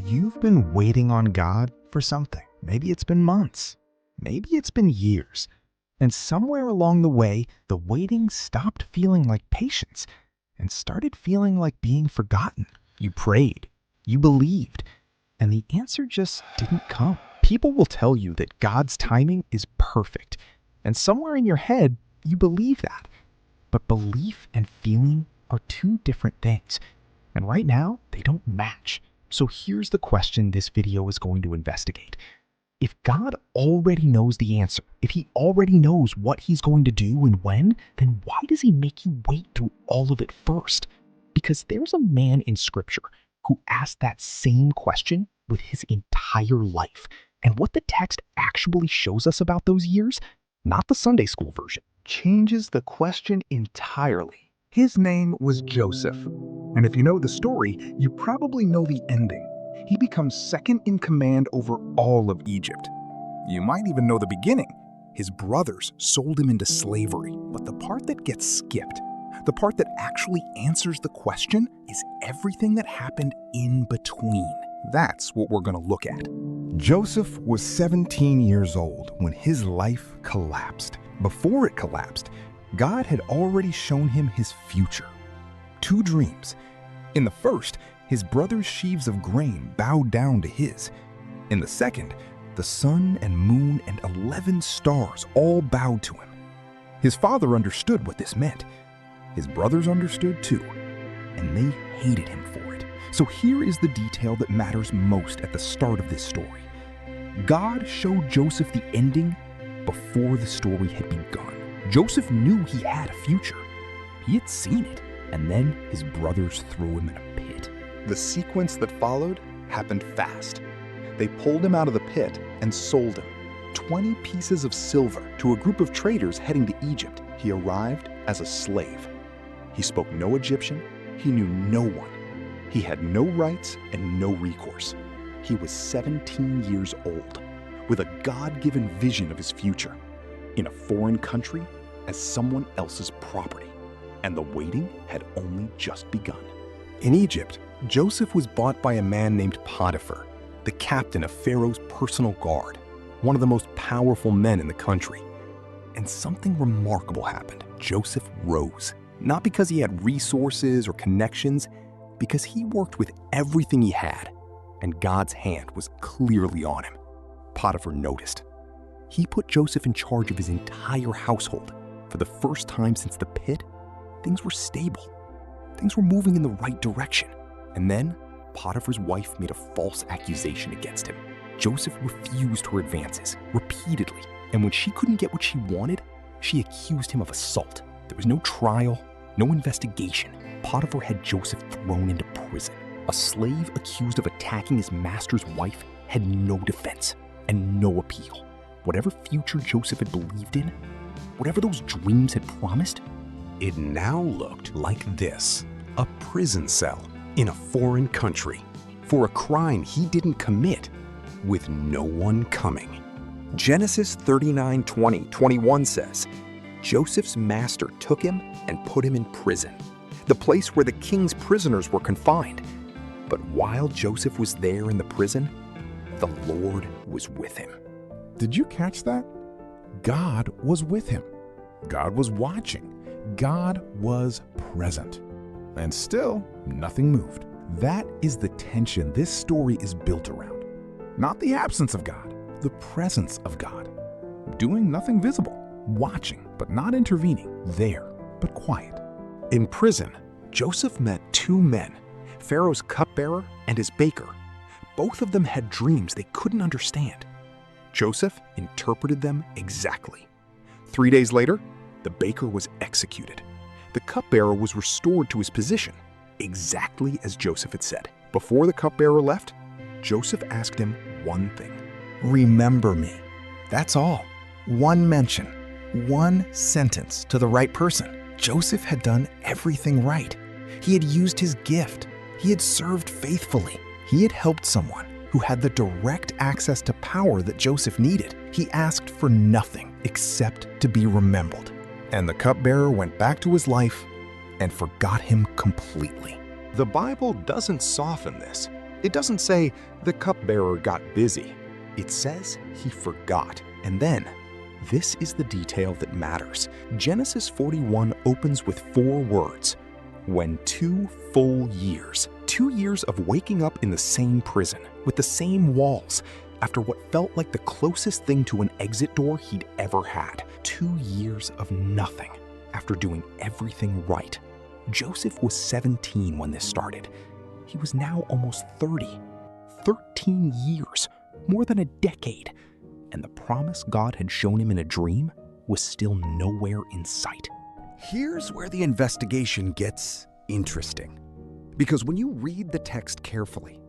You've been waiting on God for something. Maybe it's been months. Maybe it's been years. And somewhere along the way, the waiting stopped feeling like patience and started feeling like being forgotten. You prayed, you believed, and the answer just didn't come. People will tell you that God's timing is perfect, and somewhere in your head, you believe that. But belief and feeling are two different things, and right now, they don't match. So here's the question this video is going to investigate. If God already knows the answer, if he already knows what he's going to do and when, then why does he make you wait through all of it first? Because there's a man in scripture who asked that same question with his entire life. And what the text actually shows us about those years, not the Sunday school version, changes the question entirely. His name was Joseph. And if you know the story, you probably know the ending. He becomes second in command over all of Egypt. You might even know the beginning. His brothers sold him into slavery. But the part that gets skipped, the part that actually answers the question, is everything that happened in between. That's what we're going to look at. Joseph was 17 years old when his life collapsed. Before it collapsed, God had already shown him his future. 2 dreams. In the first, his brother's sheaves of grain bowed down to his. In the second, the sun and moon and 11 stars all bowed to him. His father understood what this meant. His brothers understood too, and they hated him for it. So here is the detail that matters most at the start of this story. God showed Joseph the ending before the story had begun. Joseph knew he had a future. He had seen it, and then his brothers threw him in a pit. The sequence that followed happened fast. They pulled him out of the pit and sold him 20 pieces of silver to a group of traders heading to Egypt. He arrived as a slave. He spoke no Egyptian. He knew no one. He had no rights and no recourse. He was 17 years old, with a God-given vision of his future, in a foreign country as someone else's property. And the waiting had only just begun. In Egypt, Joseph was bought by a man named Potiphar, the captain of Pharaoh's personal guard, one of the most powerful men in the country. And something remarkable happened. Joseph rose, not because he had resources or connections, because he worked with everything he had, and God's hand was clearly on him. Potiphar noticed. He put Joseph in charge of his entire household. For the first time since the pit, things were stable. Things were moving in the right direction. And then Potiphar's wife made a false accusation against him. Joseph refused her advances repeatedly, and when she couldn't get what she wanted, she accused him of assault. There was no trial, no investigation. Potiphar had Joseph thrown into prison. A slave accused of attacking his master's wife had no defense and no appeal. Whatever future Joseph had believed in, whatever those dreams had promised, it now looked like this: a prison cell in a foreign country for a crime he didn't commit, with no one coming. Genesis 39:20-21 says, Joseph's master took him and put him in prison, the place where the king's prisoners were confined. But while Joseph was there in the prison, the Lord was with him. Did you catch that? God was with him. God was watching. God was present. And still, nothing moved. That is the tension this story is built around. Not the absence of God, the presence of God. Doing nothing visible, watching but not intervening, there but quiet. In prison, Joseph met 2 men, Pharaoh's cupbearer and his baker. Both of them had dreams they couldn't understand. Joseph interpreted them exactly. 3 days later, the baker was executed. The cupbearer was restored to his position, exactly as Joseph had said. Before the cupbearer left, Joseph asked him one thing. Remember me. That's all. One mention, one sentence to the right person. Joseph had done everything right. He had used his gift. He had served faithfully. He had helped someone who had the direct access to power that Joseph needed. He asked for nothing except to be remembered. And the cupbearer went back to his life and forgot him completely. The Bible doesn't soften this. It doesn't say the cupbearer got busy. It says he forgot. And then, this is the detail that matters. Genesis 41 opens with 4 words. When 2 full years, 2 years of waking up in the same prison, with the same walls, after what felt like the closest thing to an exit door he'd ever had. 2 years of nothing, after doing everything right. Joseph was 17 when this started. He was now almost 30. 13 years, more than a decade. And the promise God had shown him in a dream was still nowhere in sight. Here's where the investigation gets interesting. Because when you read the text carefully,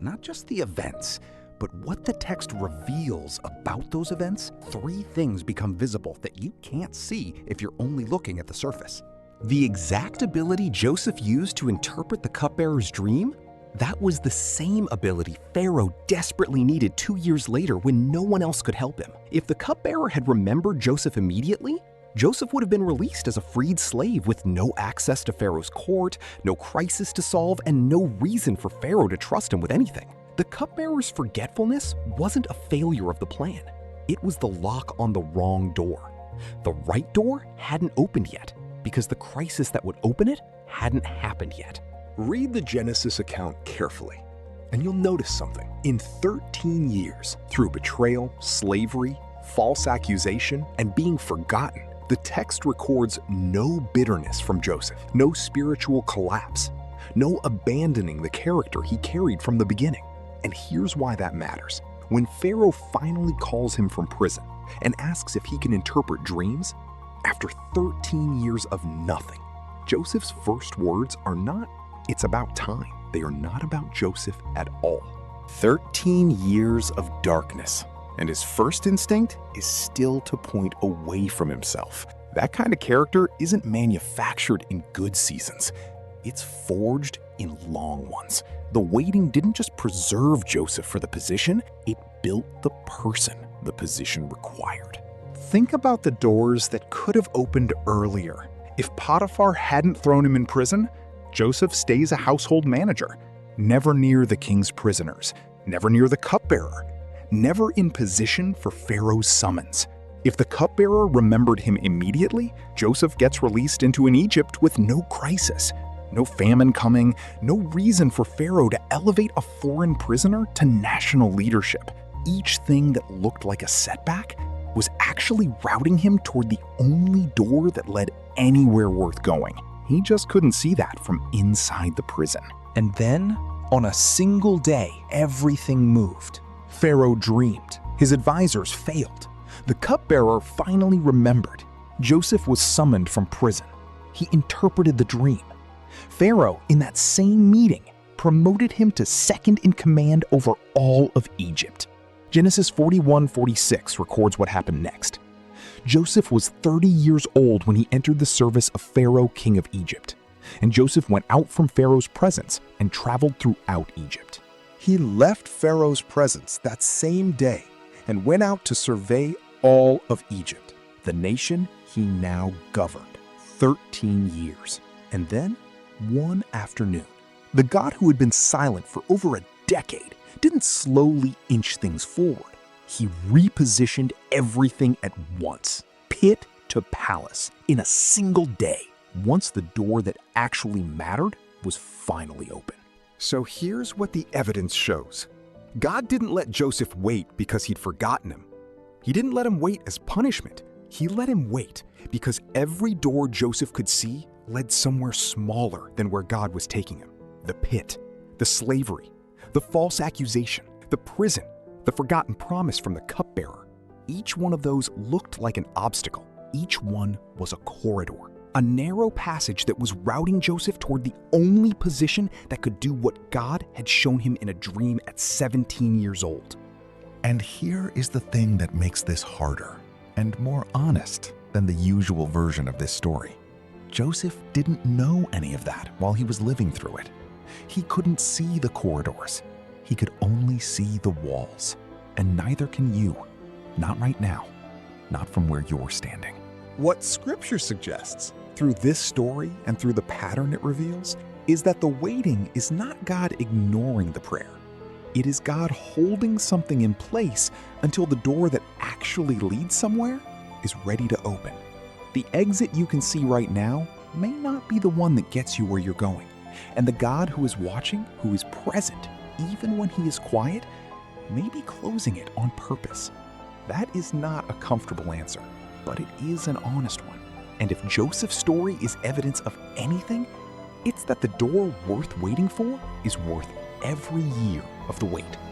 not just the events, but what the text reveals about those events, 3 things become visible that you can't see if you're only looking at the surface. The exact ability Joseph used to interpret the cupbearer's dream, that was the same ability Pharaoh desperately needed 2 years later when no one else could help him. If the cupbearer had remembered Joseph immediately, Joseph would have been released as a freed slave with no access to Pharaoh's court, no crisis to solve, and no reason for Pharaoh to trust him with anything. The cupbearer's forgetfulness wasn't a failure of the plan. It was the lock on the wrong door. The right door hadn't opened yet, because the crisis that would open it hadn't happened yet. Read the Genesis account carefully, and you'll notice something. In 13 years, through betrayal, slavery, false accusation, and being forgotten, the text records no bitterness from Joseph, no spiritual collapse, no abandoning the character he carried from the beginning. And here's why that matters. When Pharaoh finally calls him from prison and asks if he can interpret dreams, after 13 years of nothing, Joseph's first words are not, "It's about time." They are not about Joseph at all. 13 years of darkness, and his first instinct is still to point away from himself. That kind of character isn't manufactured in good seasons. It's forged in long ones. The waiting didn't just preserve Joseph for the position, it built the person the position required. Think about the doors that could have opened earlier. If Potiphar hadn't thrown him in prison, Joseph stays a household manager, never near the king's prisoners, never near the cupbearer, never in position for Pharaoh's summons. If the cupbearer remembered him immediately, Joseph gets released into an Egypt with no crisis. No famine coming, no reason for Pharaoh to elevate a foreign prisoner to national leadership. Each thing that looked like a setback was actually routing him toward the only door that led anywhere worth going. He just couldn't see that from inside the prison. And then, on a single day, everything moved. Pharaoh dreamed. His advisors failed. The cupbearer finally remembered. Joseph was summoned from prison. He interpreted the dream. Pharaoh, in that same meeting, promoted him to second in command over all of Egypt. Genesis 41:46 records what happened next. Joseph was 30 years old when he entered the service of Pharaoh, king of Egypt. And Joseph went out from Pharaoh's presence and traveled throughout Egypt. He left Pharaoh's presence that same day and went out to survey all of Egypt, the nation he now governed. 13 years. And then, one afternoon, the God who had been silent for over a decade didn't slowly inch things forward. He repositioned everything at once, pit to palace, in a single day, once the door that actually mattered was finally open. So here's what the evidence shows. God didn't let Joseph wait because he'd forgotten him. He didn't let him wait as punishment. He let him wait because every door Joseph could see led somewhere smaller than where God was taking him. The pit, the slavery, the false accusation, the prison, the forgotten promise from the cupbearer. Each one of those looked like an obstacle. Each one was a corridor, a narrow passage that was routing Joseph toward the only position that could do what God had shown him in a dream at 17 years old. And here is the thing that makes this harder and more honest than the usual version of this story. Joseph didn't know any of that while he was living through it. He couldn't see the corridors. He could only see the walls. And neither can you. Not right now. Not from where you're standing. What Scripture suggests, through this story and through the pattern it reveals, is that the waiting is not God ignoring the prayer. It is God holding something in place until the door that actually leads somewhere is ready to open. The exit you can see right now may not be the one that gets you where you're going. And the God who is watching, who is present, even when he is quiet, may be closing it on purpose. That is not a comfortable answer, but it is an honest one. And if Joseph's story is evidence of anything, it's that the door worth waiting for is worth every year of the wait.